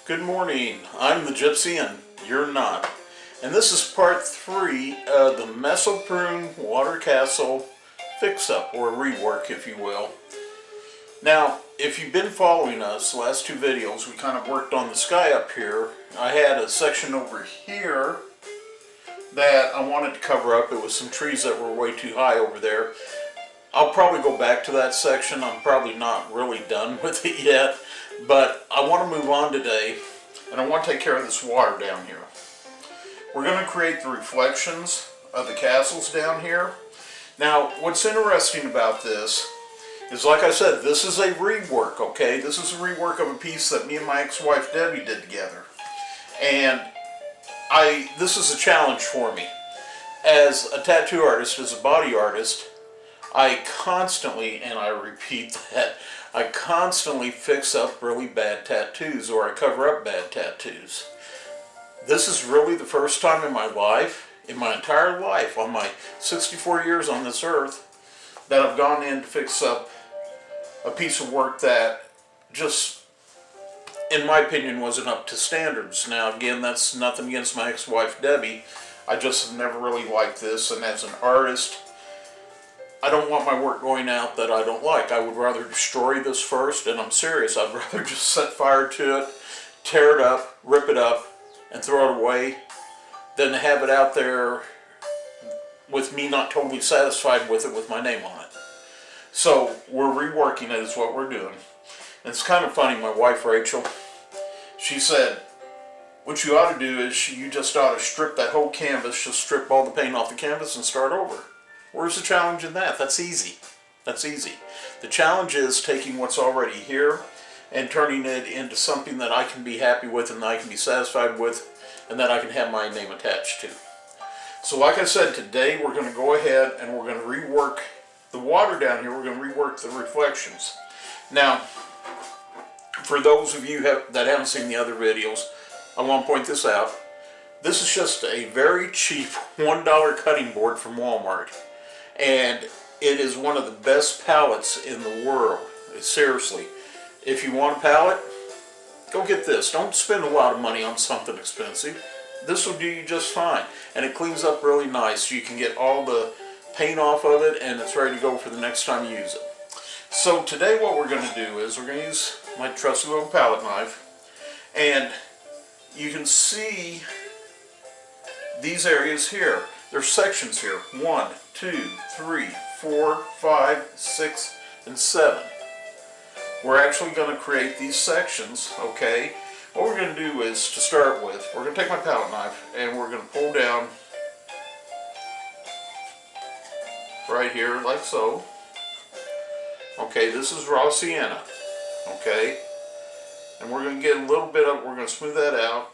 Good morning, I'm the Gypsy and you're not. And this is part 3 of the Mespelbrunn water castle fix-up, or rework if you will. Now, if you've been following us, the last 2 videos, we kind of worked on the sky up here. I had a section over here that I wanted to cover up. It was some trees that were way too high over there. I'll probably go back to that section. I'm probably not really done with it yet, but I want to move on today, and I want to take care of this water down here. We're going to create the reflections of the castles down here. Now, what's interesting about this is, like I said, this is a rework, okay? This is a rework of a piece that me and my ex-wife Debbie did together. And this is a challenge for me. As a tattoo artist, as a body artist, I constantly, and I repeat that, I constantly fix up really bad tattoos, or I cover up bad tattoos. This is really the first time in my life, in my entire life, on my 64 years on this earth, that I've gone in to fix up a piece of work that just, in my opinion, wasn't up to standards. Now again, that's nothing against my ex-wife Debbie. I just have never really liked this, and as an artist, I don't want my work going out that I don't like. I would rather destroy this first, and I'm serious. I'd rather just set fire to it, tear it up, rip it up, and throw it away, than to have it out there with me not totally satisfied with it with my name on it. So we're reworking it is what we're doing. And it's kind of funny, my wife Rachel, she said, what you ought to do is you just ought to strip that whole canvas, just strip all the paint off the canvas and start over. Where's the challenge in that? That's easy. That's easy. The challenge is taking what's already here and turning it into something that I can be happy with and that I can be satisfied with and that I can have my name attached to. So like I said, today we're going to go ahead and we're going to rework the water down here. We're going to rework the reflections. Now, for those of you that haven't seen the other videos, I want to point this out. This is just a very cheap $1 cutting board from Walmart. And it is one of the best palettes in the world. Seriously. If you want a palette, go get this. Don't spend a lot of money on something expensive. This will do you just fine. And it cleans up really nice. You can get all the paint off of it and it's ready to go for the next time you use it. So today what we're going to do is we're going to use my trusty little palette knife. And you can see these areas here. There's sections here. 1, 2, 3, 4, 5, 6, and 7. We're actually going to create these sections, okay? What we're going to do is, to start with, we're going to take my palette knife and we're going to pull down right here like so. Okay, this is raw sienna, okay? And we're going to get a little bit of, we're going to smooth that out.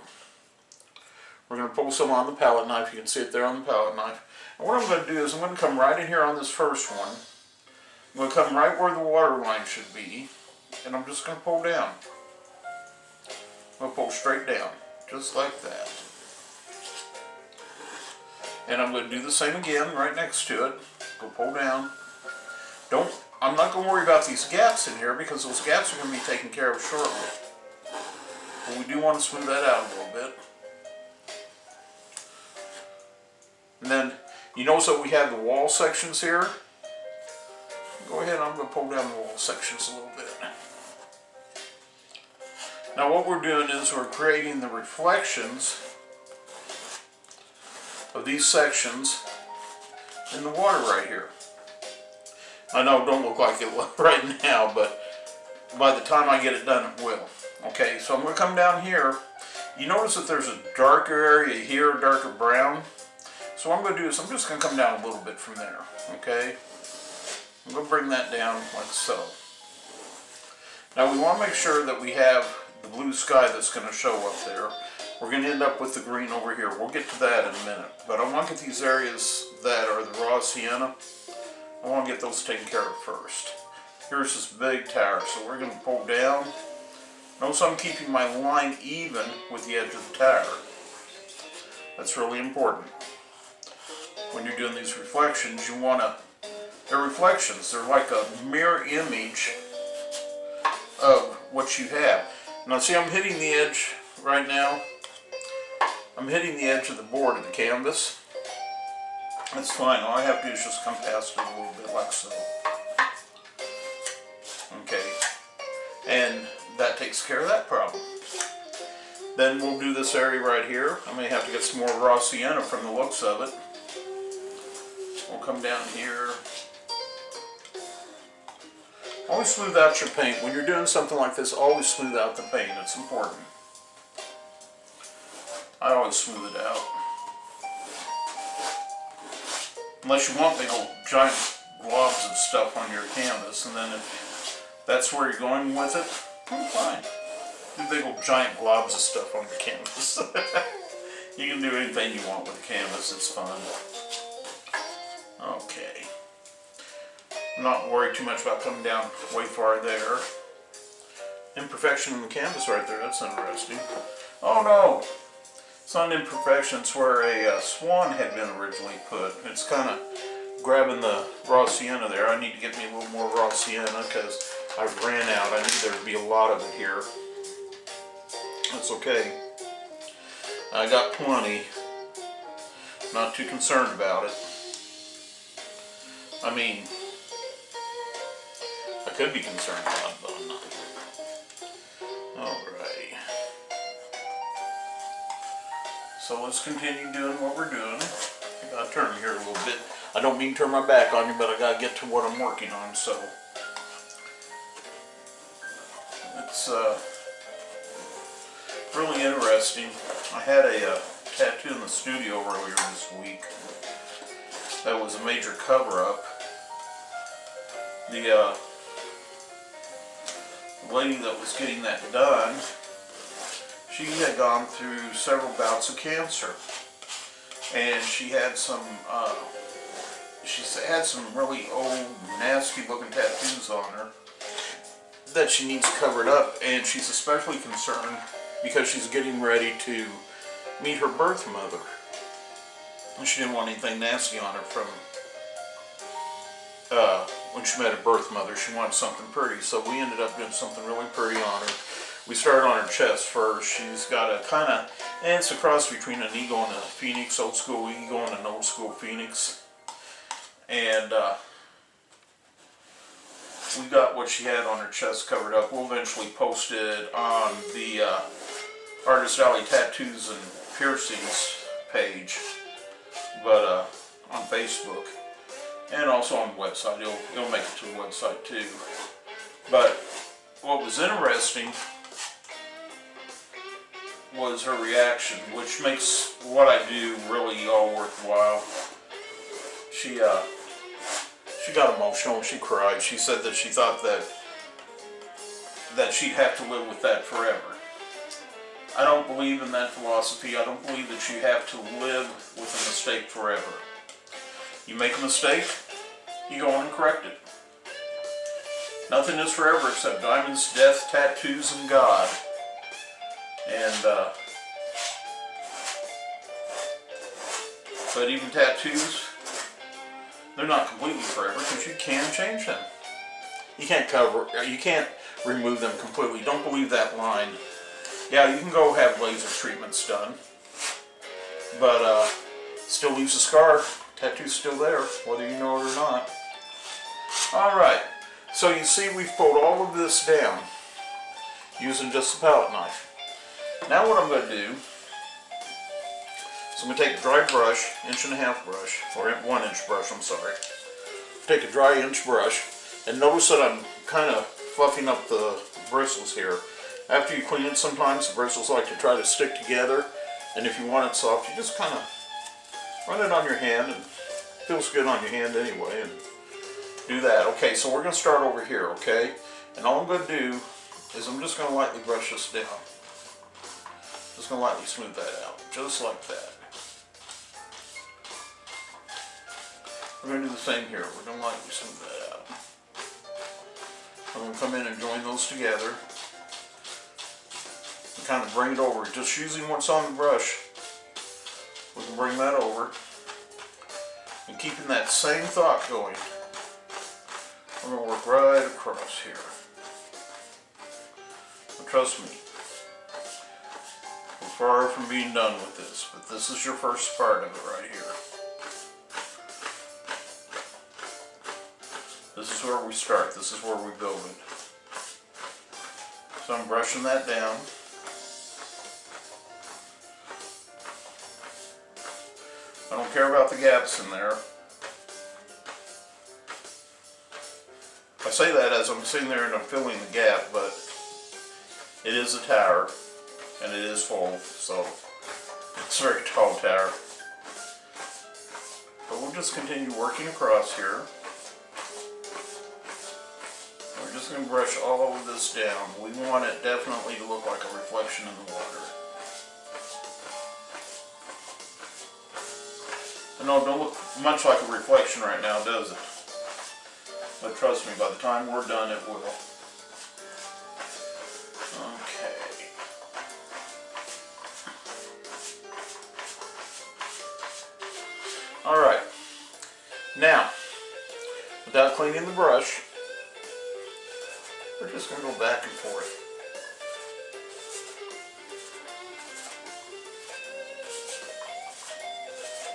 We're going to pull some on the palette knife. You can see it there on the palette knife. And what I'm going to do is I'm going to come right in here on this first one. I'm going to come right where the water line should be. And I'm just going to pull down. I'm going to pull straight down. Just like that. And I'm going to do the same again right next to it. Go pull down. I'm not going to worry about these gaps in here because those gaps are going to be taken care of shortly. But we do want to smooth that out a little bit. And then, you notice that we have the wall sections here. Go ahead, I'm going to pull down the wall sections a little bit. Now what we're doing is we're creating the reflections of these sections in the water right here. I know it don't look like it right now, but by the time I get it done, it will. Okay, so I'm going to come down here. You notice that there's a darker area here, a darker brown. So what I'm going to do is I'm just going to come down a little bit from there, okay? I'm going to bring that down like so. Now we want to make sure that we have the blue sky that's going to show up there. We're going to end up with the green over here. We'll get to that in a minute. But I want to get these areas that are the raw sienna, I want to get those taken care of first. Here's this big tower, so we're going to pull down. Notice I'm keeping my line even with the edge of the tower. That's really important. When you're doing these reflections, you want to, they're reflections, they're like a mirror image of what you have. Now see, I'm hitting the edge right now, I'm hitting the edge of the board of the canvas. That's fine. All I have to do is just come past it a little bit like so. Okay. And that takes care of that problem. Then we'll do this area right here. I may have to get some more raw sienna from the looks of it. We'll come down here. Always smooth out your paint. When you're doing something like this, always smooth out the paint. It's important. I always smooth it out. Unless you want big old giant globs of stuff on your canvas, and then if that's where you're going with it, fine. Do big old giant globs of stuff on your canvas. You can do anything you want with the canvas, it's fun. Okay. I'm not worried too much about coming down way far there. Imperfection in the canvas right there, that's interesting. Oh no! It's not an imperfection, it's where a swan had been originally put. It's kind of grabbing the raw sienna there. I need to get me a little more raw sienna because I ran out. I knew there'd be a lot of it here. That's okay. I got plenty. Not too concerned about it. I mean, I could be concerned about it, but I'm not. Alrighty. So let's continue doing what we're doing. I gotta turn here a little bit. I don't mean to turn my back on you, but I gotta get to what I'm working on, so. It's really interesting. I had a tattoo in the studio earlier this week. That was a major cover-up. The lady that was getting that done, she had gone through several bouts of cancer, and she had some really old, nasty-looking tattoos on her that she needs covered up, and she's especially concerned because she's getting ready to meet her birth mother. And she didn't want anything nasty on her from when she met her birth mother. She wanted something pretty, so we ended up doing something really pretty on her. We started on her chest first. She's got a kind of, and it's a cross between an eagle and a phoenix, old school eagle and an old school phoenix. And we got what she had on her chest covered up. We'll eventually post it on the Artist Alley Tattoos and Piercings page, but on Facebook, and also on the website. It'll make it to the website too. But what was interesting was her reaction, which makes what I do really all worthwhile. She got emotional and she cried. She said that she thought that she'd have to live with that forever. I don't believe in that philosophy. I don't believe that you have to live with a mistake forever. You make a mistake, you go on and correct it. Nothing is forever except diamonds, death, tattoos, and God. And but even tattoos, they're not completely forever because you can change them. You can't remove them completely. Don't believe that line. Yeah, you can go have laser treatments done, but still leaves a scar. Tattoo's still there, whether you know it or not. Alright, so you see we've pulled all of this down using just the palette knife. Now what I'm going to do is I'm going to take a dry brush, 1.5 brush, or 1 inch brush, I'm sorry. Take a dry inch brush, and notice that I'm kind of fluffing up the bristles here. After you clean it, sometimes the bristles like to try to stick together, and if you want it soft, you just kind of run it on your hand, and it feels good on your hand anyway, and do that. Okay, so we're going to start over here, okay? And all I'm going to do is I'm just going to lightly brush this down. Just going to lightly smooth that out, just like that. We're going to do the same here. We're going to lightly smooth that out. I'm going to come in and join those together. And kind of bring it over. Just using what's on the brush, we can bring that over. And keeping that same thought going, we're going to work right across here. But trust me, far from being done with this, but this is your first part of it right here. This is where we start. This is where we build it. So I'm brushing that down. I don't care about the gaps in there. I say that as I'm sitting there and I'm filling the gap, but it is a tower and it is full, so it's a very tall tower. But we'll just continue working across here. We're just going to brush all of this down. We want it definitely to look like a reflection in the water. I know it don't look much like a reflection right now, does it? But trust me, by the time we're done, it will. Okay. Alright. Now, without cleaning the brush, we're just going to go back and forth.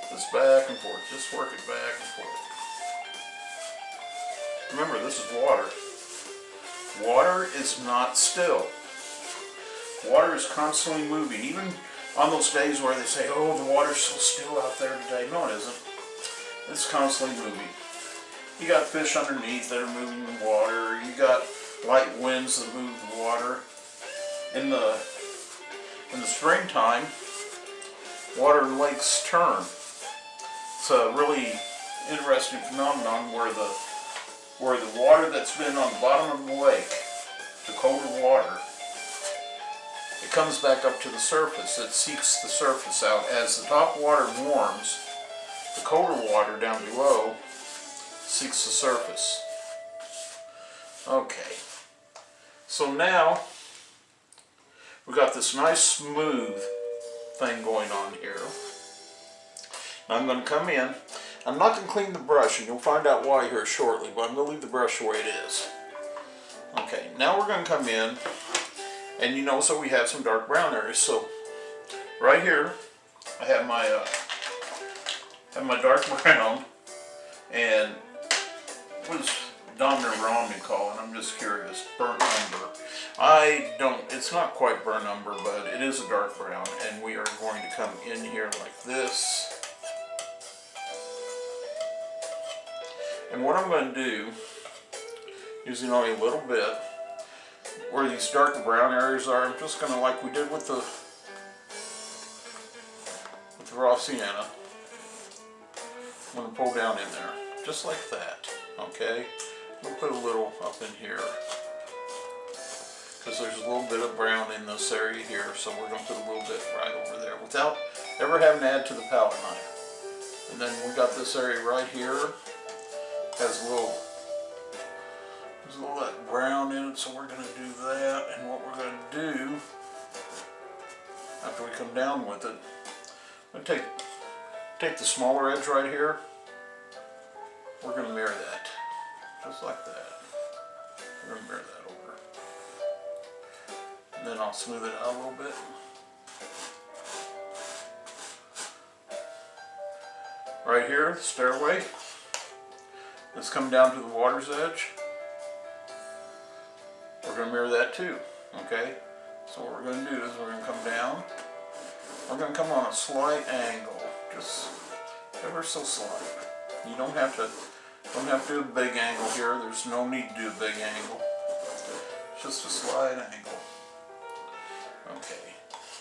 Just back and forth. Just work it back and forth. Remember, this is water. Water is not still. Water is constantly moving. Even on those days where they say, oh, the water's so still out there today. No, it isn't. It's constantly moving. You got fish underneath that are moving in the water. You got light winds that move the water. In the springtime, water and lakes turn. It's a really interesting phenomenon where the water that's been on the bottom of the lake, the colder water, it comes back up to the surface. It seeks the surface out. As the top water warms, the colder water down below seeks the surface. Okay, so now we got this nice smooth thing going on here. I'm going to come in. I'm not going to clean the brush, and you'll find out why here shortly, but I'm going to leave the brush the way it is. Okay, now we're going to come in, and you know, so we have some dark brown areas. So right here, I have my dark brown, and what does Dominic Romney call it? I'm just curious. Burnt umber. It's not quite burnt umber, but it is a dark brown, and we are going to come in here like this. And what I'm going to do, using only a little bit, where these darker brown areas are, I'm just going to, like we did with the raw sienna, I'm going to pull down in there, just like that, okay? We'll put a little up in here, because there's a little bit of brown in this area here, so we're going to put a little bit right over there, without ever having to add to the palette knife. And then we got this area right here, has a little of that brown in it, so we're going to do that. And what we're going to do after we come down with it, I'm going to take the smaller edge right here. We're going to mirror that, just like that. We're going to mirror that over, and then I'll smooth it out a little bit. Right here, the stairway. Let's come down to the water's edge. We're going to mirror that too, okay? So what we're going to do is we're going to come down. We're going to come on a slight angle, just ever so slight. You don't have to do a big angle here. There's no need to do a big angle. Just a slight angle. Okay.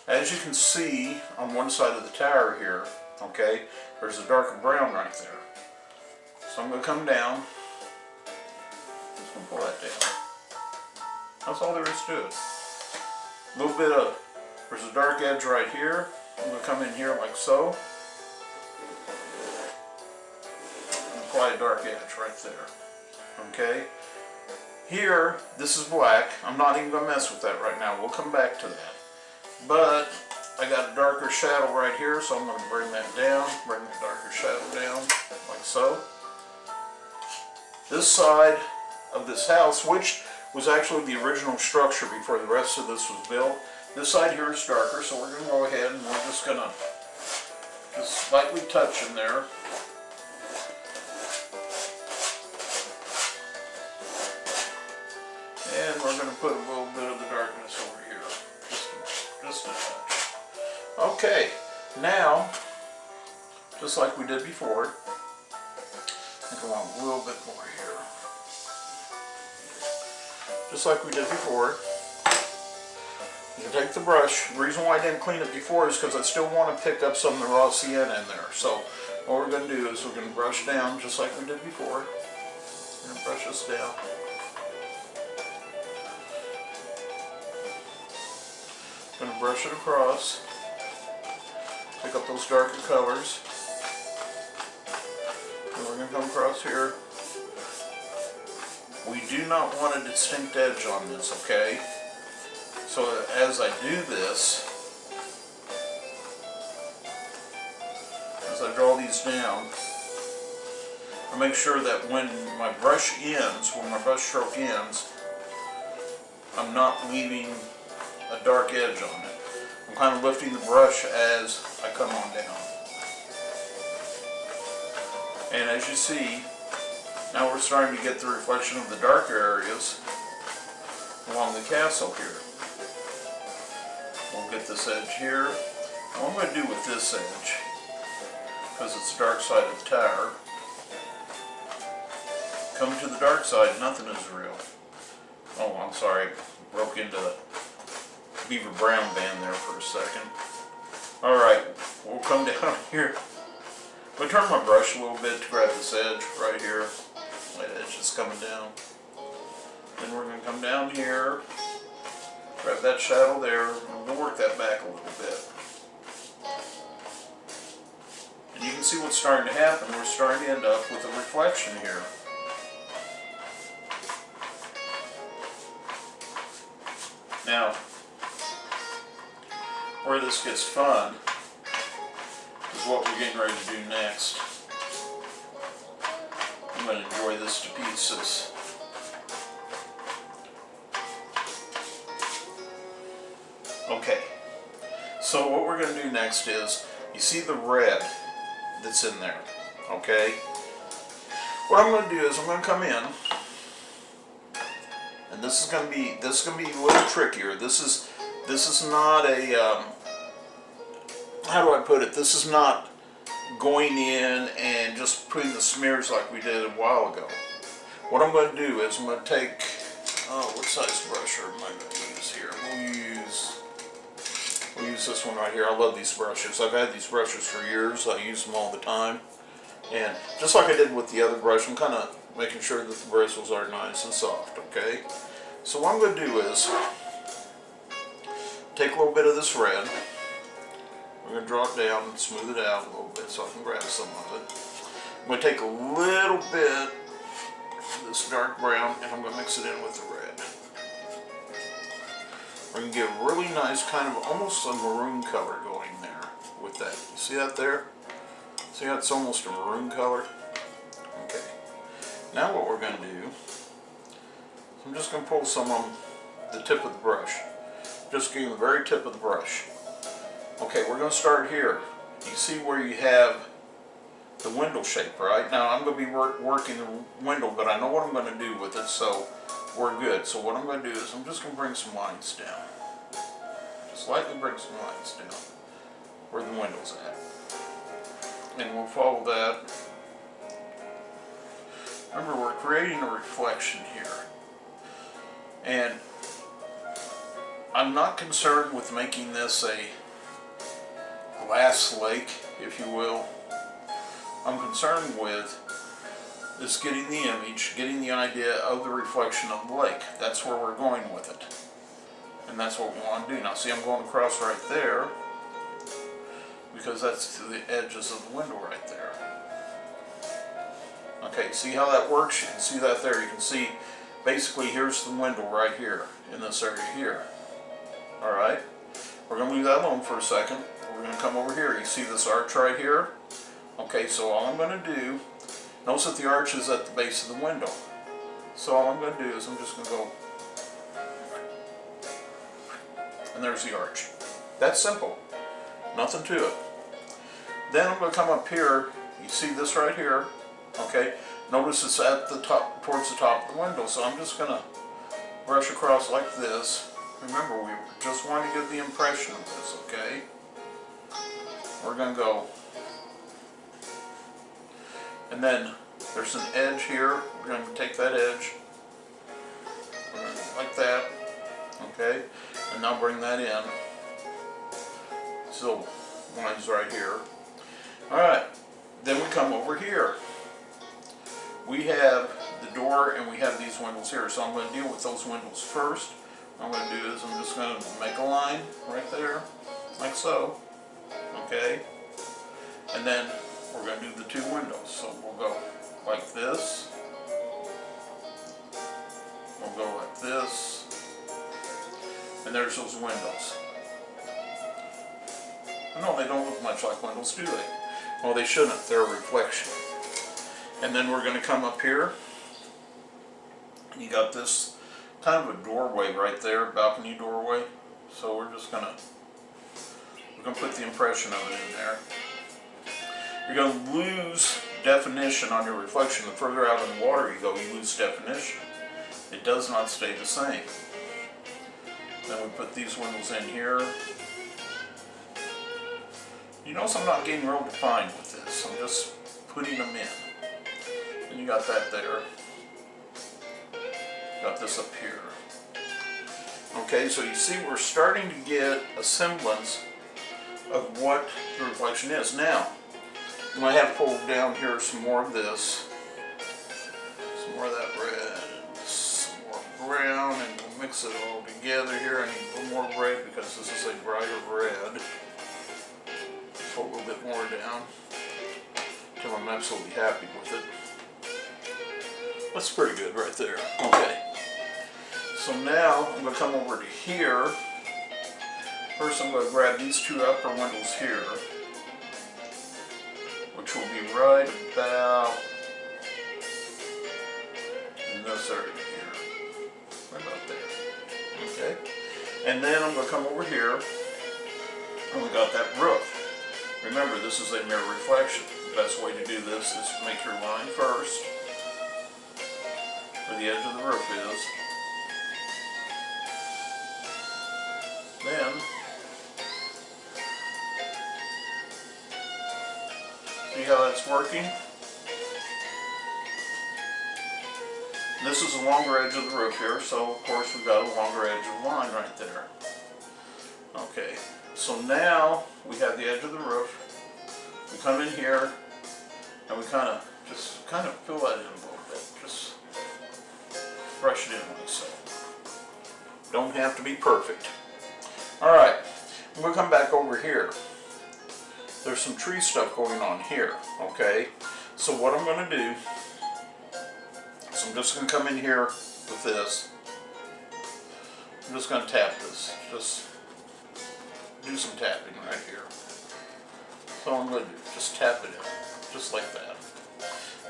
As you can see on one side of the tower here, okay, there's a darker brown right there. So I'm going to come down, just going to pull that down. That's all there is to it. A little bit of, there's a dark edge right here. I'm going to come in here like so. And apply a dark edge right there. Okay? Here, this is black. I'm not even going to mess with that right now. We'll come back to that. But I got a darker shadow right here, so I'm going to bring that down, bring the darker shadow down, like so. This side of this house, which was actually the original structure before the rest of this was built, This side here is darker, so we're going to go ahead and we're just going to just lightly touch in there. And we're going to put a little bit of the darkness over here, just a touch. Okay, now, just like we did before, I think I want a little bit more here. Just like we did before. You can take the brush. The reason why I didn't clean it before is because I still want to pick up some of the raw sienna in there. So what we're going to do is we're going to brush down just like we did before. We're going to brush this down. Going to brush it across. Pick up those darker colors. And we're going to come across here. We do not want a distinct edge on this, okay? So as I do this, as I draw these down, I make sure that when my brush ends, when my brush stroke ends, I'm not leaving a dark edge on it. I'm kind of lifting the brush as I come on down. And as you see, now we're starting to get the reflection of the darker areas along the castle here. We'll get this edge here. What I'm going to do with this edge, because it's the dark side of the tower, come to the dark side, nothing is real. Oh, I'm sorry, broke into Beaver Brown band there for a second. Alright, we'll come down here. I'm going to turn my brush a little bit to grab this edge right here. That edge is coming down. Then we're going to come down here. Grab that shadow there, and we'll work that back a little bit. And you can see what's starting to happen. We're starting to end up with a reflection here. Now, where this gets fun is what we're getting ready to do next. I'm going to enjoy this to pieces. Okay, so what we're going to do next is, you see the red that's in there, okay? What I'm going to do is I'm going to come in, and this is going to be a little trickier. This is not a how do I put it? This is not going in and just putting the smears like we did a while ago. What I'm going to do is I'm going to take, what size brush am I going to use here? We'll use this one right here. I love these brushes. I've had these brushes for years. I use them all the time. And just like I did with the other brush, I'm kind of making sure that the bristles are nice and soft, okay? So what I'm going to do is take a little bit of this red. We're going to draw it down and smooth it out a little bit so I can grab some of it. I'm going to take a little bit of this dark brown and I'm going to mix it in with the red. We're going to get a really nice kind of almost a maroon color going there with that. You see that there? See how it's almost a maroon color? Okay. Now what we're going to do, I'm just going to pull some on the tip of the brush. Just getting the very tip of the brush. Okay, we're going to start here. You see where you have the window shape, right? Now I'm going to be working the window, but I know what I'm going to do with it, so we're good. So what I'm going to do is I'm just going to bring some lines down. Just lightly bring some lines down where the window's at. And we'll follow that. Remember, we're creating a reflection here. And I'm not concerned with making this a glass lake, if you will. I'm concerned with is getting the image, getting the idea of the reflection of the lake. That's where we're going with it. And that's what we want to do. Now see, I'm going across right there because that's to the edges of the window right there. Okay, see how that works? You can see that there. You can see basically here's the window right here in this area here. Alright, we're going to leave that alone for a second. We're going to come over here. You see this arch right here? Okay, so all I'm going to do, notice that the arch is at the base of the window. So all I'm going to do is I'm just going to go and there's the arch. That's simple. Nothing to it. Then I'm going to come up here. You see this right here? Okay. Notice it's at the top, towards the top of the window. So I'm just going to brush across like this. Remember, we just want to give the impression of this, okay? We're going to go. And then there's an edge here. We're going to take that edge. We're going to go like that. Okay? And now bring that in. So, line's right here. Alright. Then we come over here. We have the door and we have these windows here. So I'm going to deal with those windows first. What I'm going to do is I'm just going to make a line right there. Like so. Okay? And then we're going to do the two windows. So we'll go like this. We'll go like this. And there's those windows. No, they don't look much like windows, do they? Well, they shouldn't. They're a reflection. And then we're going to come up here. You got this kind of a doorway right there, balcony doorway. So we're just going to put the impression of it in there. You're going to lose definition on your reflection. The further out in the water you go, you lose definition. It does not stay the same. Then we put these windows in here. You notice I'm not getting real defined with this. I'm just putting them in. And you got that there. Got this up here. Okay, so you see we're starting to get a semblance of what the reflection is. Now, I'm going to have to pull down here some more of this. Some more of that red. Some more brown. And we'll mix it all together here. I need a little more red because this is a brighter red. Pull a little bit more down until I'm absolutely happy with it. That's pretty good right there. Okay. So now I'm going to come over to here. First I'm going to grab these two upper windows here, which will be right about in this area here. Right about there. Okay. And then I'm going to come over here and we got that roof. Remember, this is a mirror reflection. The best way to do this is to make your line first, where the edge of the roof is. Then, see how that's working? This is a longer edge of the roof here, so of course we've got a longer edge of the line right there. Okay. So now we have the edge of the roof. We come in here and we kind of fill that in a little bit. Just brush it in like so. Don't have to be perfect. Alright, I'm going to come back over here. There's some tree stuff going on here, okay? So what I'm going to do is I'm just going to come in here with this. I'm just going to tap this. Just do some tapping right here. So I'm going to do, just tap it in, just like that.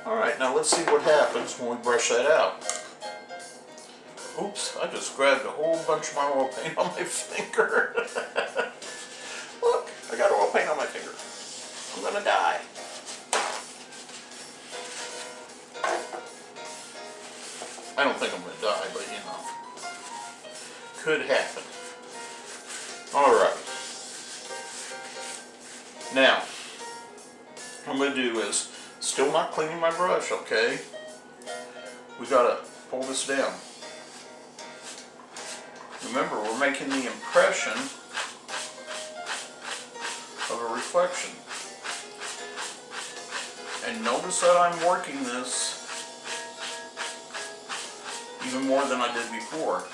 Alright, now let's see what happens when we brush that out. Oops, I just grabbed a whole bunch of my oil paint on my finger. Look, I got oil paint on my finger. I'm going to die. I don't think I'm going to die, but you know, could happen. Alright. Now, what I'm going to do is, still not cleaning my brush, okay? We got to pull this down. Remember, we're making the impression of a reflection. And notice that I'm working this even more than I did before.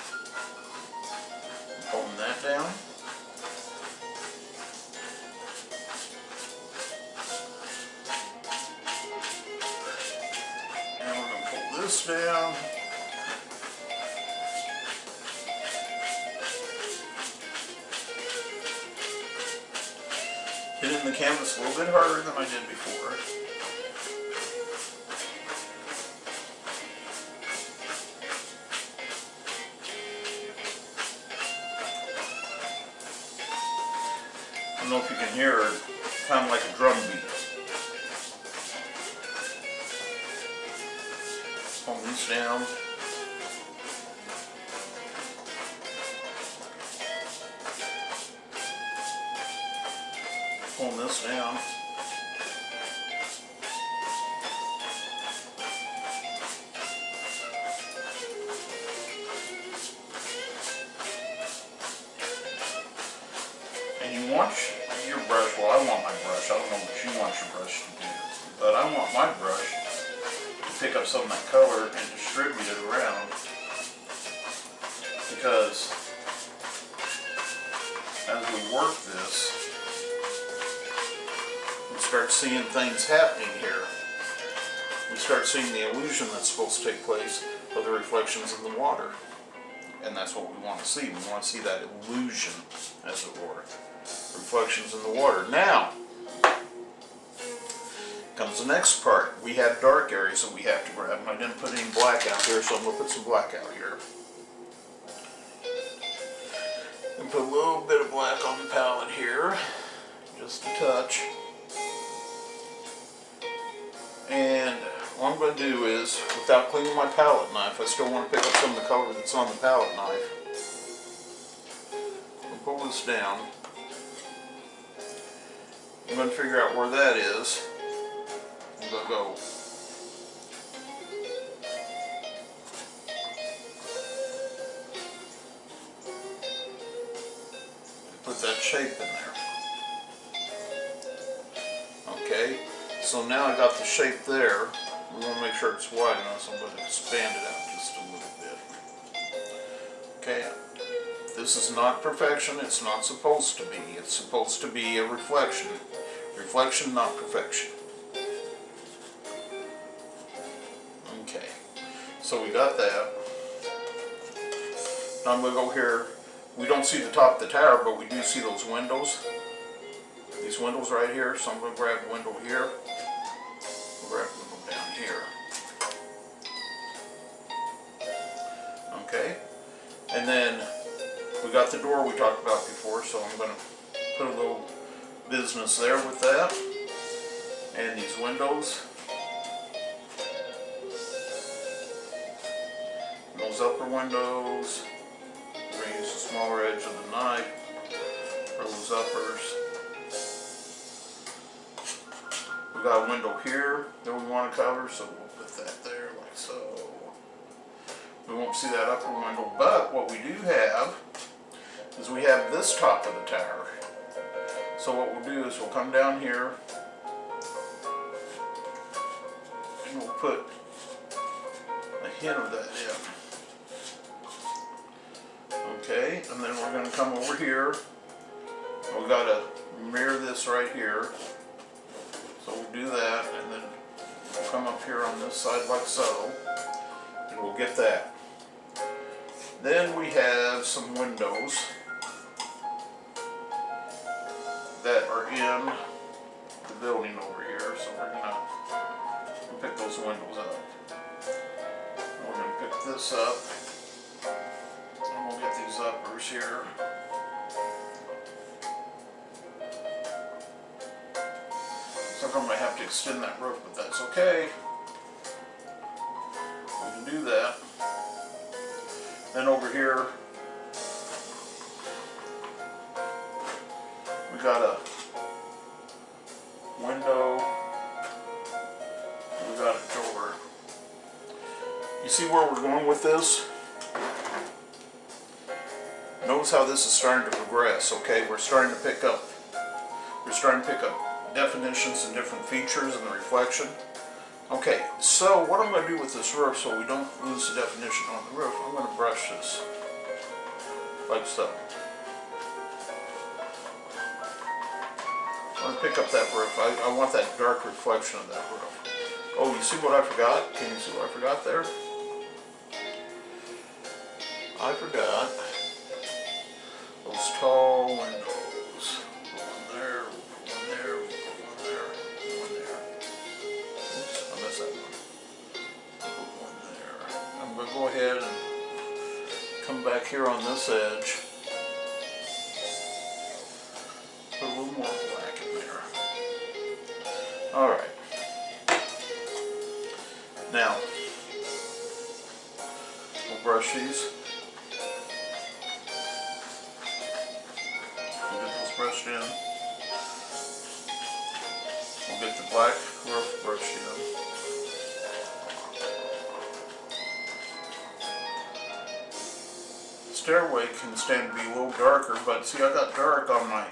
I'm pulling that down. And we're going to pull this down. Hitting the canvas a little bit harder than I did before. don't know if you can hear it, kind of like a drum beat. Pull this down. Pull this down. And you want your brush, well, I want my brush, I don't know what you want your brush to do, but I want my brush to pick up some of that color and distribute it around, because as we work this, we start seeing things happening here. We start seeing the illusion that's supposed to take place of the reflections in the water. And that's what we want to see. We want to see that illusion, as it were. Reflections in the water. Now, comes the next part. We have dark areas that we have to grab. And I didn't put any black out here, so I'm going to put some black out here. And put a little bit of black on the palette here. Just a touch. And what I'm going to do is, without cleaning my palette knife, I still want to pick up some of the color that's on the palette knife. I'll pull this down. I'm going to figure out where that is. I'm going to go put that shape in there. Okay, so now I got the shape there. We want to make sure it's wide enough, so I'm going to expand it out just a little bit. Okay, this is not perfection, it's not supposed to be. It's supposed to be a reflection. Reflection, not perfection. Okay, so we got that. Now I'm going to go here. We don't see the top of the tower, but we do see those windows. These windows right here, so I'm going to grab a window here. Grab a window down here. Okay, and then we got the door we talked about before, so I'm going to put a little business there with that. And these windows. Those upper windows. We're going to use the smaller edge of the knife for those uppers. We got a window here that we want to cover, so we'll put that there like so. We won't see that upper window, but what we do have is we have this top of the tower. So what we'll do is we'll come down here and we'll put a hint of that in. Okay, and then we're going to come over here. We've got to mirror this right here. So we'll do that, and then we'll come up here on this side like so, and we'll get that. Then we have some windows that are in the building over here, so we're going to pick those windows up. And we're going to pick this up, and we'll get these uppers here. I'm going to have to extend that roof, but that's okay. We can do that. Then over here, we got a window. We got a door. You see where we're going with this? Notice how this is starting to progress, okay? We're starting to pick up definitions and different features and the reflection. Okay, so what I'm going to do with this roof so we don't lose the definition on the roof, I'm going to brush this like so. I'm going to pick up that roof. I want that dark reflection of that roof. Oh, you see what I forgot? Can you see what I forgot there? I forgot those tall windows. Go ahead and come back here on this edge. Put a little more black in there. Alright. Now, we'll brush these. We'll get this brushed in. We'll get the black roof brushed in. Stairway can stand to be a little darker, but see, I got dark on my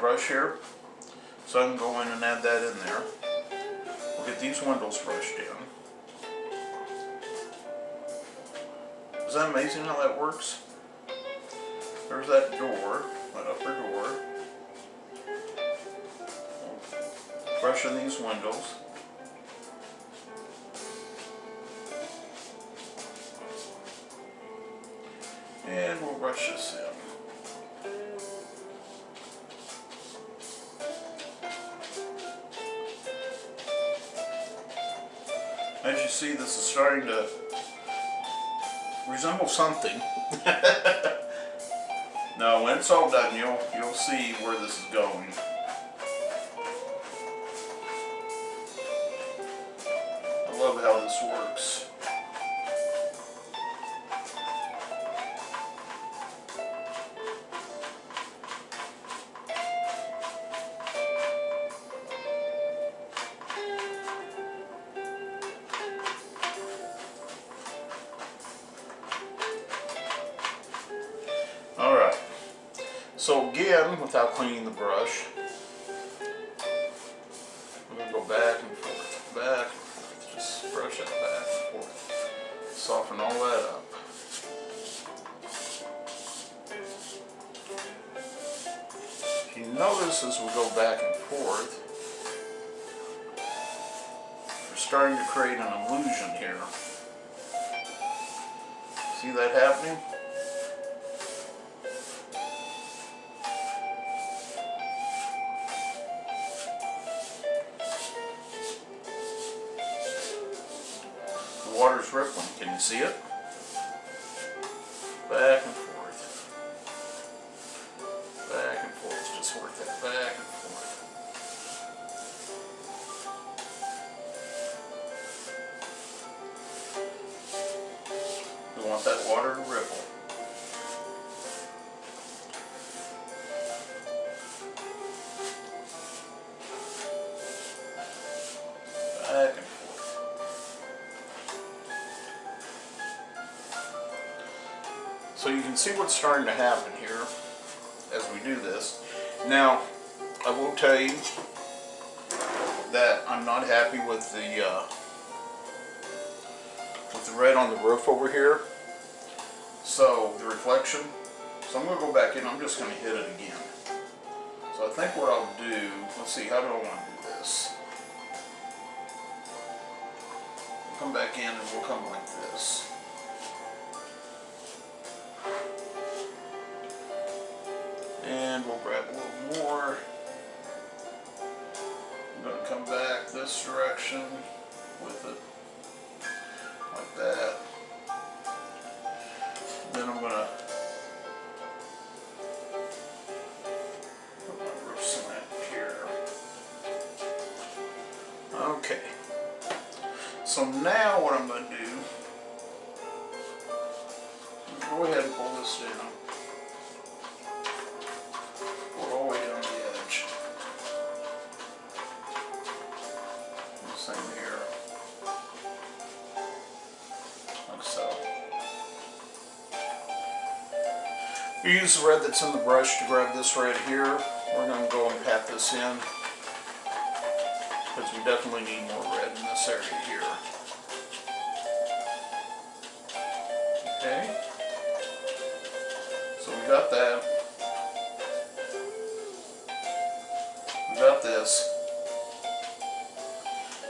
brush here, so I can go in and add that in there. We'll get these windows brushed in. Is that amazing how that works? There's that door, that upper door. We'll brush in these windows. And we'll brush this in. As you see, this is starting to resemble something. Now, when it's all done, you'll see where this is going. I love how this works. Alright, so again, without cleaning the brush, I'm going to go back and forth, just brush it back and forth, soften all that up. If you notice as we go back and forth, we're starting to create an illusion here. See that happening? The water's rippling. Can you see it? Back and forth. Back and forth. Just work that back and forth. We want that water to ripple. Back and forth. So you can see what's starting to happen here as we do this. Now, I will tell you that I'm not happy with the red on the roof over here. So the reflection. So I'm going to go back in. I'm just going to hit it again. So I think what I'll do. Let's see. How do I want to do this? We'll come back in and we'll come like this. And we'll grab a little more. I'm going to come back this direction with it, like that. Then I'm going to put my roof cement here. Okay. So now what I'm going to do, go ahead and pull this down. All the way down the edge. Same here. Like so. We use the red that's in the brush to grab this red here. We're going to go and pat this in, because we definitely need more red in this area here. Okay. So we got that. Got this.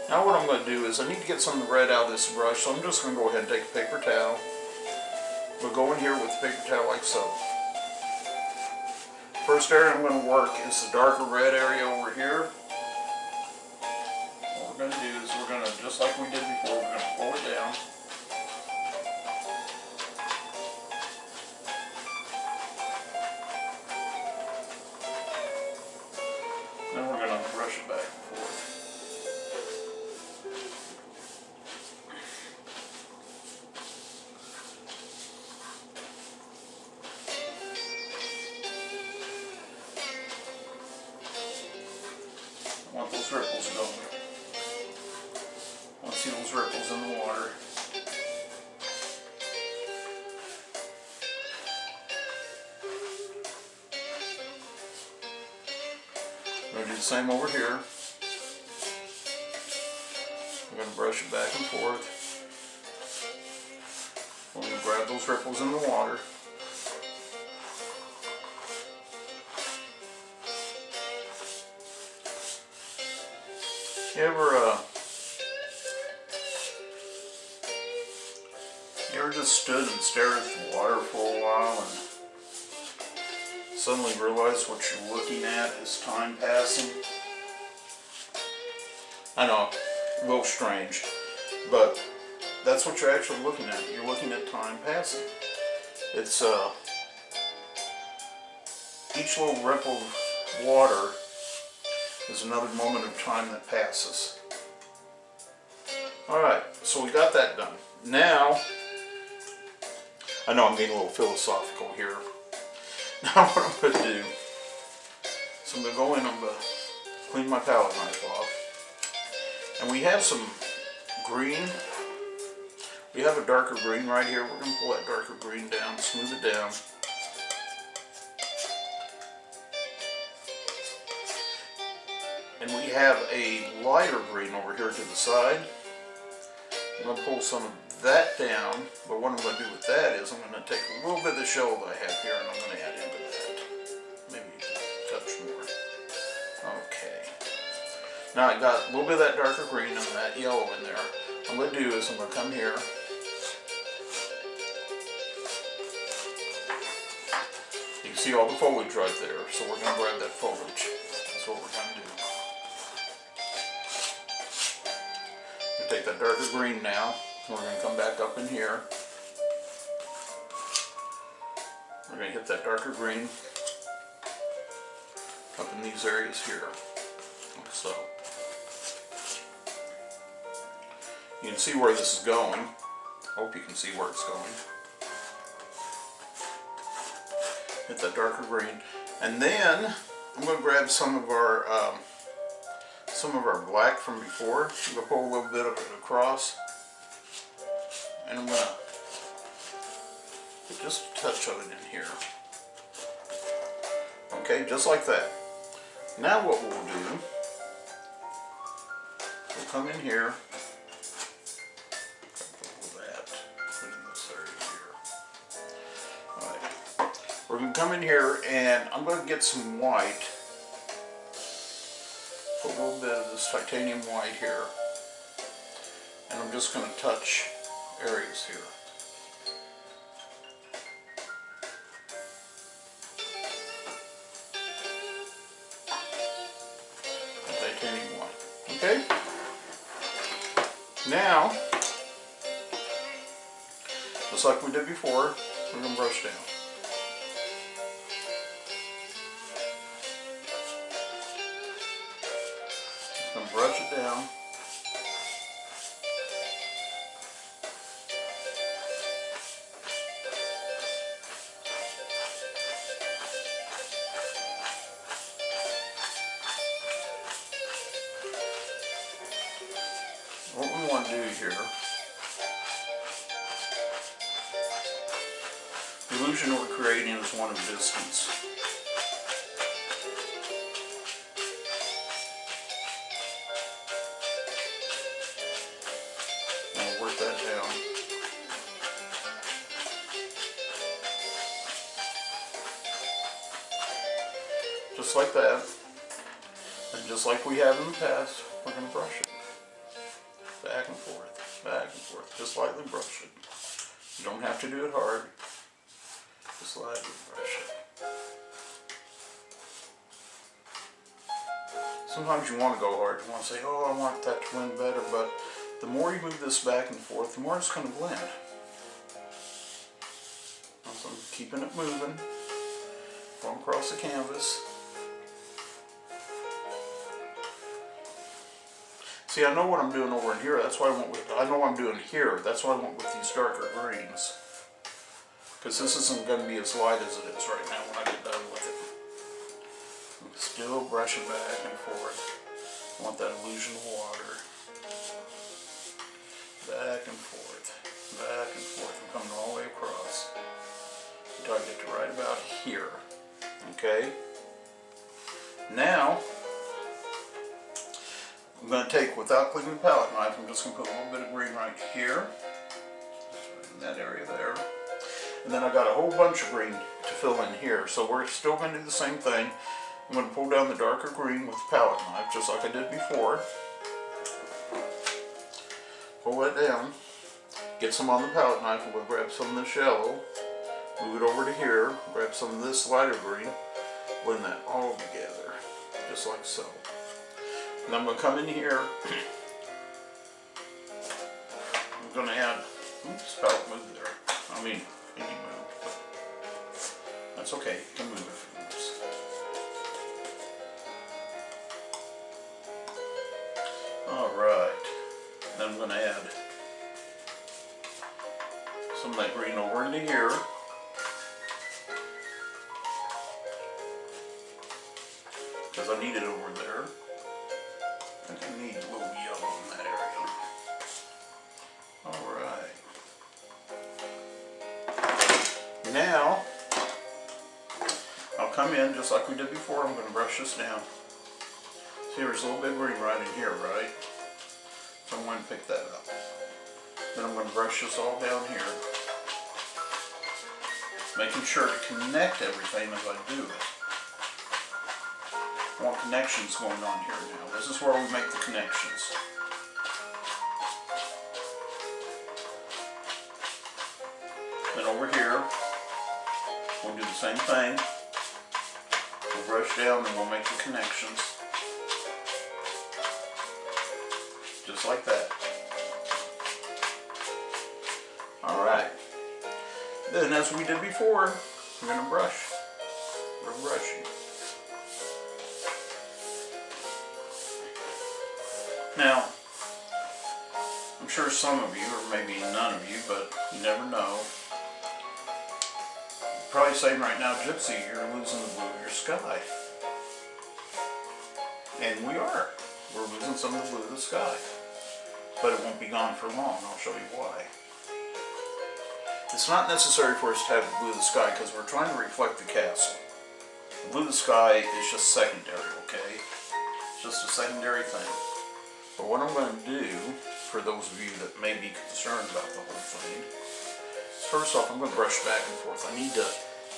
Now what I'm going to do is I need to get some of the red out of this brush, so I'm just going to go ahead and take a paper towel. We'll go in here with the paper towel like so. First area I'm going to work is the darker red area over here. What we're going to do is we're going to, just like we did before, we're going to pull it down. brush it back and forth. I want those ripples going. I want to see those ripples in the water. I'm going to do the same over here. I'm going to brush it back and forth. I'm going to grab those ripples in the water. You ever just stood and stared at the water for a while and suddenly realize what you're looking at is time passing? I know, a little strange, but that's what you're actually looking at. You're looking at time passing. It's each little ripple of water is another moment of time that passes. Alright, so we got that done. Now, I know I'm getting a little philosophical here. Now what I'm going to do is I'm going to go in and I'm going to clean my palette knife off. And we have some green. We have a darker green right here. We're going to pull that darker green down, smooth it down. And we have a lighter green over here to the side. I'm going to pull some of that down, but what I'm going to do with that is I'm going to take a little bit of the shell that I have here and I'm going to add into that. Maybe a touch more. Okay. Now I got a little bit of that darker green and that yellow in there. What I'm going to do is I'm going to come here. You can see all the foliage right there, so we're going to grab that foliage. That's what we're going to do. Take that darker green now. We're going to come back up in here. We're going to hit that darker green up in these areas here, like so. You can see where this is going. Hope you can see where it's going. Hit that darker green, and then I'm going to grab some of our black from before. I'm going to pull a little bit of it across, and I'm going to put just a touch of it in here. Okay, just like that. Now what we'll do, we'll come in here, pull that, put in this area here. Alright, we're going to come in here and I'm going to get some white. Put a little bit of this titanium white here, and I'm just going to touch areas here. Titanium white. Okay? Now, just like we did before, we're going to brush down. Just going to brush it down. What we want to do here, the illusion we're creating is one of distance. And we'll work that down. Just like that. And just like we have in the past, we're going to brush it. Back and forth, just lightly brush it. You don't have to do it hard, just lightly brush it. Sometimes you want to go hard, you want to say, oh, I want that to blend better, but the more you move this back and forth, the more it's going to blend. So I'm keeping it moving, going across the canvas. See, I know what I'm doing over in here. That's why I know what I'm doing here. That's why I went with these darker greens. Because this isn't going to be as light as it is right now when I get done with it. I'm still brushing back and forth. I want that illusion of water. Back and forth. Back and forth. I'm coming all the way across. Until I get to right about here. Okay? Now, I'm going to take, without cleaning the palette knife, I'm just going to put a little bit of green right here. In that area there. And then I've got a whole bunch of green to fill in here. So we're still going to do the same thing. I'm going to pull down the darker green with the palette knife, just like I did before. Pull that down. Get some on the palette knife. I'm going to grab some of this yellow. Move it over to here. Grab some of this lighter green. Blend that all together. Just like so. And I'm going to come in here. I'm going to add, oops, palette moved there. I mean, any move, but that's okay. You can move it if it moves. Alright. Then I'm going to add some of that green over into here. Because I need it over there. I think I need a little yellow in that area. Alright. Now, I'll come in just like we did before. I'm going to brush this down. See, there's a little bit of green right in here, right? So I'm going to pick that up. Then I'm going to brush this all down here. Making sure to connect everything as I do it. I want connections going on here now. This is where we make the connections. Then over here, we'll do the same thing. We'll brush down and we'll make the connections. Just like that. Alright. Then as we did before, we're going to brush. We're brushing. Now, I'm sure some of you, or maybe none of you, but you never know. You're probably saying right now, Gypsy, you're losing the blue of your sky. And we are. We're losing some of the blue of the sky. But it won't be gone for long. I'll show you why. It's not necessary for us to have the blue of the sky because we're trying to reflect the castle. The blue of the sky is just secondary, okay? It's just a secondary thing. But what I'm going to do, for those of you that may be concerned about the whole thing, is first off I'm going to brush back and forth. I need to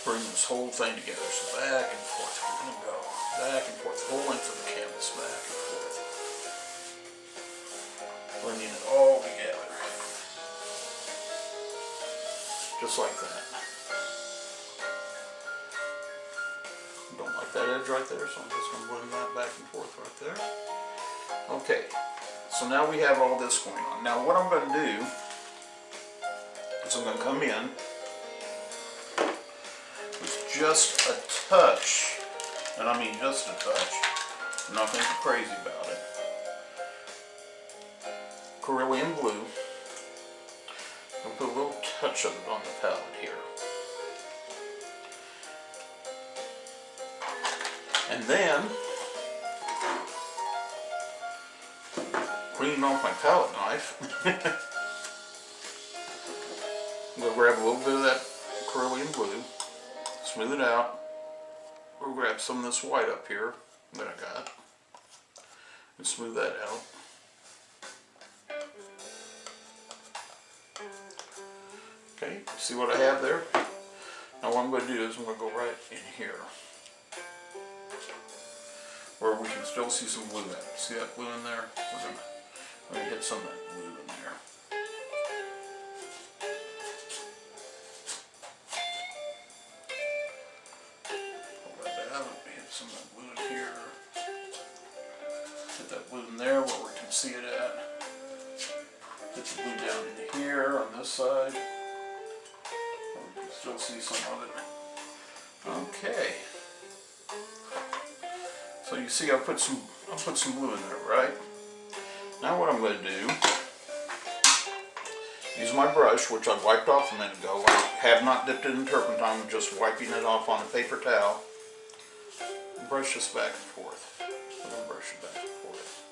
bring this whole thing together. So back and forth, we're going to go. Back and forth, the whole length of the canvas, back and forth. Blending it all together. Just like that. Don't like that edge right there, so I'm just going to blend that back and forth right there. Okay, so now we have all this going on. Now what I'm going to do is I'm going to come in with just a touch, and I mean just a touch, nothing crazy about it. Cerulean blue. I'll put a little touch of it on the palette here. And then, cleaning off my palette knife, I'm going to grab a little bit of that cerulean blue, smooth it out. We'll grab some of this white up here that I got, and smooth that out. Okay, see what I have there? Now what I'm going to do is I'm going to go right in here, where we can still see some blue at. See that blue in there? We're going to hit some of that blue in there. Pull that down, hit some of that blue in here. Hit that blue in there where we can see it at. Hit the blue down in here on this side. We can still see some of it. Okay. So you see I put some blue in there, right? Now what I'm going to do, use my brush, which I wiped off a minute ago. I have not dipped it in turpentine, I'm just wiping it off on a paper towel. Brush this back and forth. I'm going to brush it back and forth.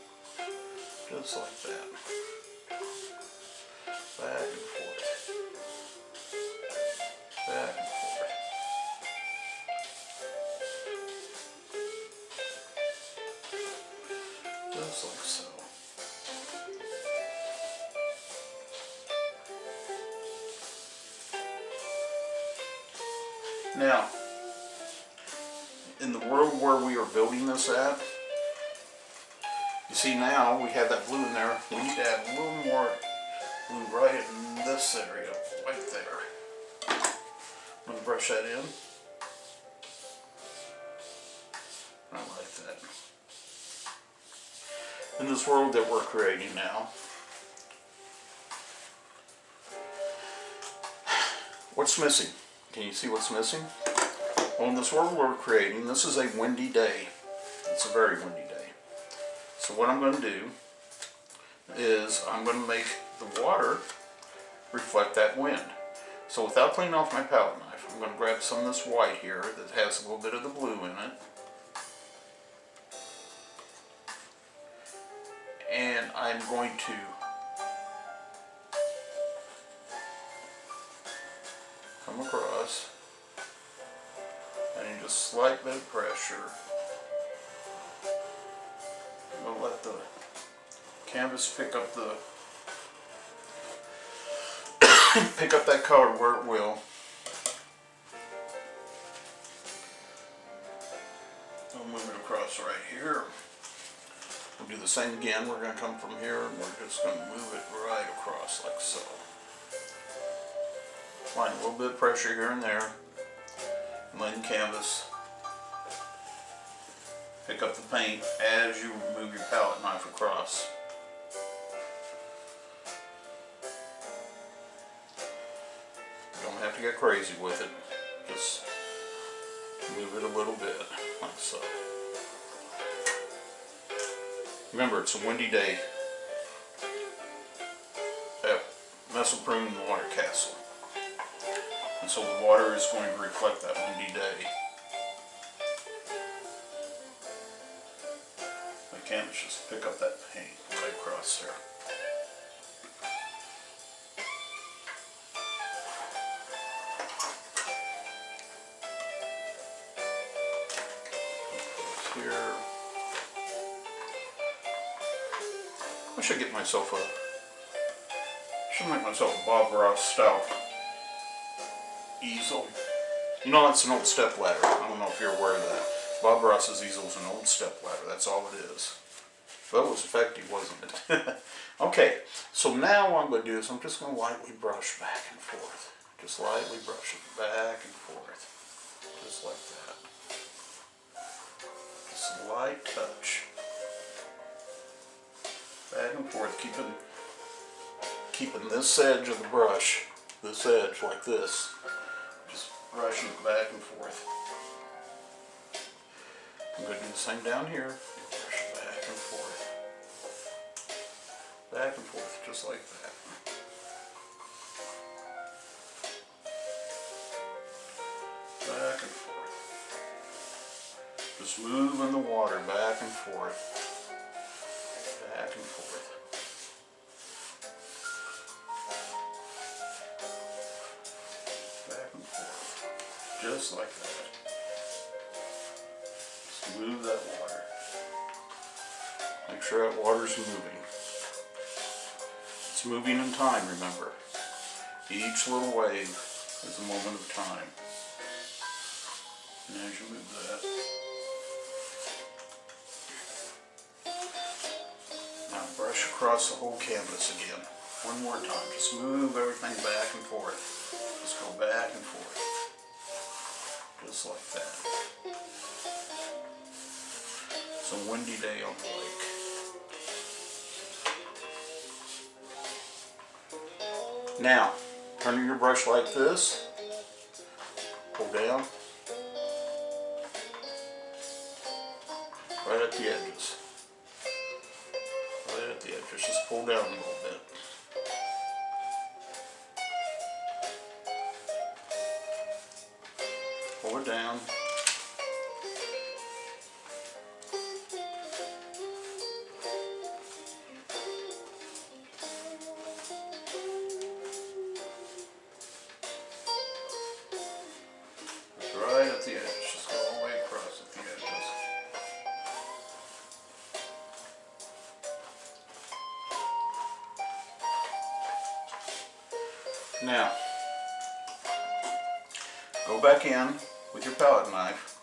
Just like that. Back and forth. Back and forth. Just like so. Now, in the world where we are building this at, you see now we have that blue in there. We need to add a little more blue right in this area, right there. I'm going to brush that in. I like that. In this world that we're creating now, what's missing? Can you see what's missing? Well, in this world we're creating, this is a windy day. It's a very windy day. So what I'm going to do is I'm going to make the water reflect that wind. So without cleaning off my palette knife, I'm going to grab some of this white here that has a little bit of the blue in it. And I'm going to come across and in just slight bit of pressure. I'm going to let the canvas pick up that color where it will. I'll move it across right here. We'll do the same again. We're going to come from here and we're just going to move it right across like so. Applying a little bit of pressure here and there. And letting the canvas pick up the paint as you move your palette knife across. You don't have to get crazy with it. Just move it a little bit like so. Remember, it's a windy day at Mespelbrunn Water Castle. And so the water is going to reflect that windy day. I can't just pick up that paint right across there. Here. I should get myself make myself a Bob Ross style easel. You know, that's an old step ladder. I don't know if you're aware of that. Bob Ross's easel is an old step ladder. That's all it is. But it was effective, wasn't it? Okay, so now what I'm going to do is I'm just going to lightly brush back and forth. Just lightly brush it back and forth. Just like that. Just a light touch. Back and forth, keeping this edge of the brush, this edge like this, just brushing it back and forth. I'm going to do the same down here, brush it back and forth, just like that. Back and forth. Just moving the water back and forth, back and forth. Just like that. Just move that water. Make sure that water's moving. It's moving in time, remember. Each little wave is a moment of time. And as you move that, now brush across the whole canvas again. One more time. Just move everything back and forth. Just go back and forth. Just like that. It's a windy day on the lake. Now, turn your brush like this. Pull down. Right at the edges. Right at the edges, just pull down a little bit. Pull it down. Just right at the edge, just go all the way across at the edges. Now, go back in with your palette knife,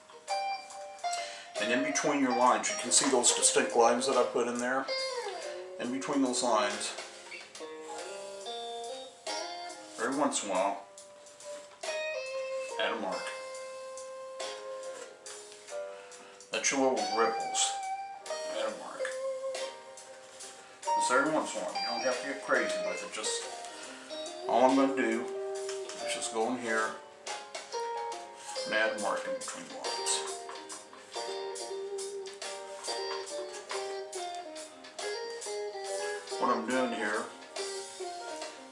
and in between your lines, you can see those distinct lines that I put in there. In between those lines, every once in a while, add a mark. That's your little ripples. Add a mark. Just every once in a while. You don't have to get crazy with it. Just all I'm going to do is just go in here and add a mark in between the lines. What I'm doing here,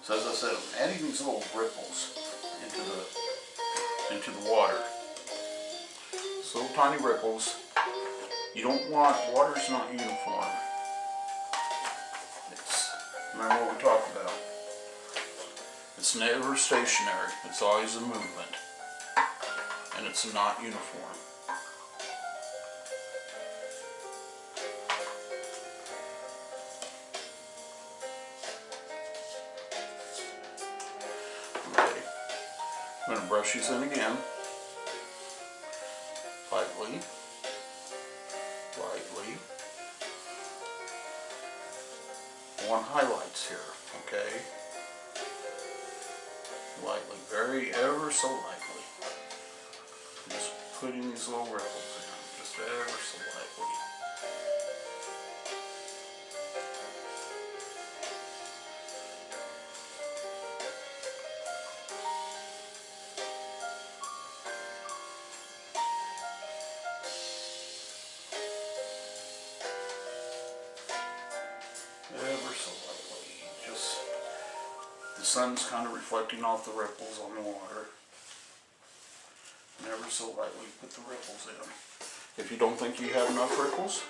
so as I said, I'm adding these little ripples into the water. These little tiny ripples. You don't want, water's not uniform. Remember what we talked about. It's never stationary. It's always a movement. And it's not uniform. Okay. I'm going to brush these in again. Lightly. Lightly. I want highlights here, okay? Lightly, very ever so lightly. Just putting these little ripples in, just ever so lightly. Ever so lightly. Just the sun's kind of reflecting off the ripples on the water. And ever so lightly put the ripples in. If you don't think you have enough ripples,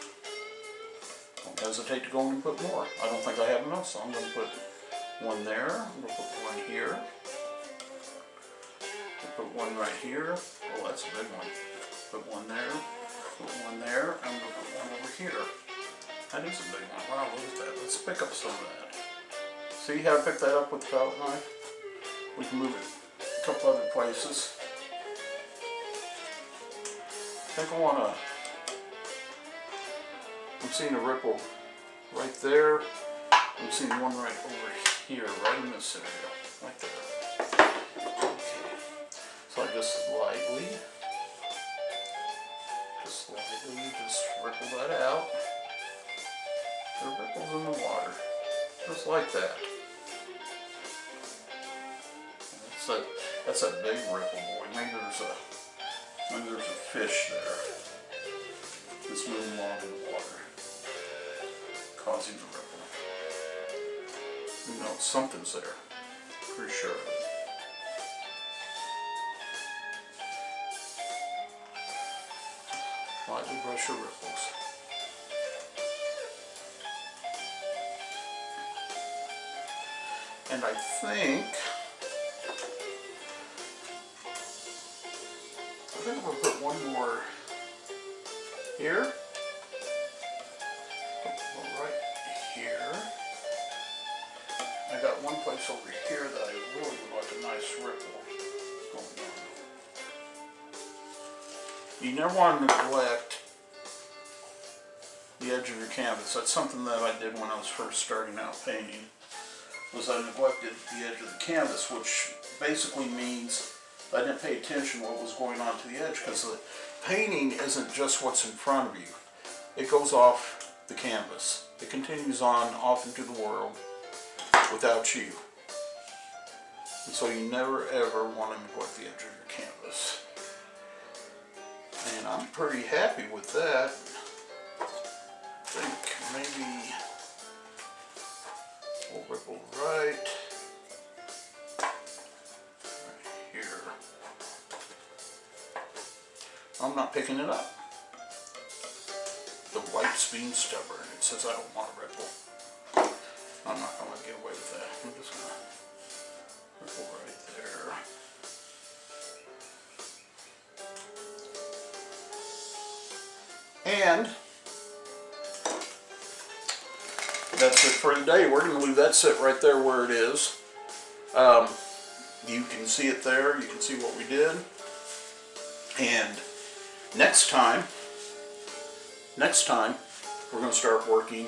don't hesitate to go in and put more. I don't think I have enough, so I'm going to put one there. I'm going to put one here. I'll put one right here. Oh, that's a big one. Put one there. Put one there. I'm going to put one over here. That is a big one. Wow, look at that. Let's pick up some of that. See how I picked that up with the palette knife? We can move it a couple other places. I think I want to... I'm seeing a ripple right there. I'm seeing one right over here, right in this area. Right there. Okay. So I just lightly just ripple that out. There are ripples in the water, just like that. That's a big ripple, boy. Maybe there's a fish there that's moving along in the water, causing the ripple. You know, something's there, pretty sure of it. Lightly brush your ripples. And I think I'm going to put one more here. Put one right here. I got one place over here that I really would like a nice ripple going on. You never want to neglect the edge of your canvas. That's something that I did when I was first starting out painting. Was I neglected the edge of the canvas, which basically means I didn't pay attention to what was going on to the edge, because the painting isn't just what's in front of you. It goes off the canvas. It continues on off into the world without you. And so you never ever want to neglect the edge of your canvas. And I'm pretty happy with that. I think maybe right here. I'm not picking it up. The white's being stubborn. It says I don't want a ripple. I'm not going to get away with that. I'm just going to ripple right there. And that's it for today. We're going to leave that sit right there where it is. You can see it there. You can see what we did. And next time, we're going to start working,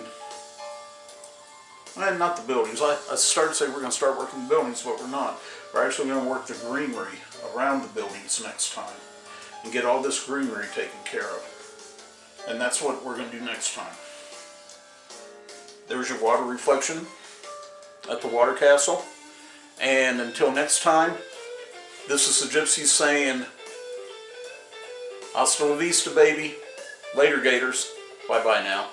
and not the buildings. I started to say we're going to start working the buildings, but we're not. We're actually going to work the greenery around the buildings next time and get all this greenery taken care of. And that's what we're going to do next time. There's your water reflection at the water castle. And until next time, this is the Gypsy saying, hasta la vista, baby. Later, Gators. Bye-bye now.